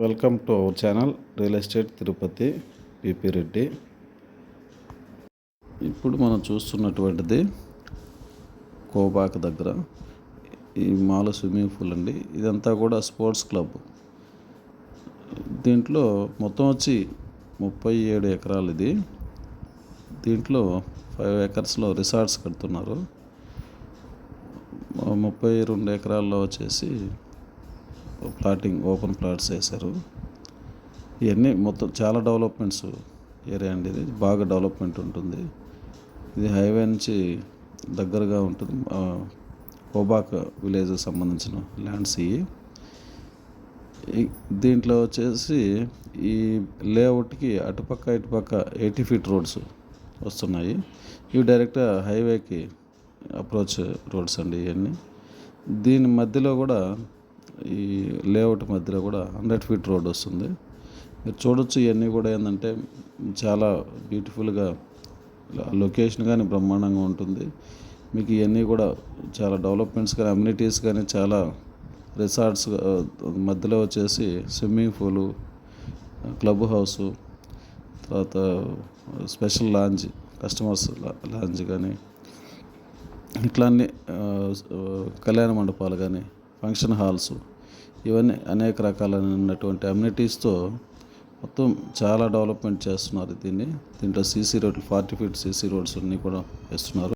Welcome to our channel real estate Tirupati PP Reddy. ఇప్పుడు మనం చూస్తున్నటువంటిది కోబాక్ దగ్గర ఈ మాల్ స్విమ్మింగ్ పూల్ అండి. ఇదంతా కూడా స్పోర్ట్స్ క్లబ్. దీంట్లో మొత్తం వచ్చి 37 ఎకరాలు ఇది. దీంట్లో 5 ఎకర్స్లో రిసార్ట్స్ కడుతున్నారు. 32 ఎకరాల్లో వచ్చేసి ప్లాటింగ్ ఓపెన్ ప్లాట్స్ వేశారు. ఇవన్నీ మొత్తం చాలా డెవలప్మెంట్స్ ఏరియా అండి. ఇది బాగా డెవలప్మెంట్ ఉంటుంది. ఇది హైవే నుంచి దగ్గరగా ఉంటుంది. కోబాక్ విలేజ్ సంబంధించిన ల్యాండ్స్ ఇవి. దీంట్లో వచ్చేసి ఈ లేఅవుట్కి అటుపక్క ఇటుపక్క 80 ఫీట్ రోడ్స్ వస్తున్నాయి. ఇవి డైరెక్ట్ హైవేకి అప్రోచ్ రోడ్స్ అండి ఇవన్నీ. దీని మధ్యలో కూడా ఈ లేఅవుట్ మధ్యలో కూడా 100 ఫీట్ రోడ్ వస్తుంది. మీరు చూడొచ్చు. ఇవన్నీ కూడా ఏంటంటే చాలా బ్యూటిఫుల్గా లొకేషన్ కానీ బ్రహ్మాండంగా ఉంటుంది. మీకు ఇవన్నీ కూడా చాలా డెవలప్మెంట్స్ కానీ అమ్యూనిటీస్ కానీ చాలా రిసార్ట్స్ మధ్యలో వచ్చేసి స్విమ్మింగ్ పూలు, క్లబ్ హౌసు, తర్వాత స్పెషల్ లాంజ్, కస్టమర్స్ లాంజ్ కానీ ఇట్లా అన్ని కళ్యాణ మండపాలు కానీ ఫంక్షన్ హాల్స్ ఇవన్నీ అనేక రకాలైనటువంటి అమ్యూనిటీస్తో మొత్తం చాలా డెవలప్మెంట్ చేస్తున్నారు దీన్ని. దీంట్లో సీసీ రోడ్లు 40 ఫీట్ సీసీ రోడ్స్ అన్నీ కూడా వేస్తున్నారు.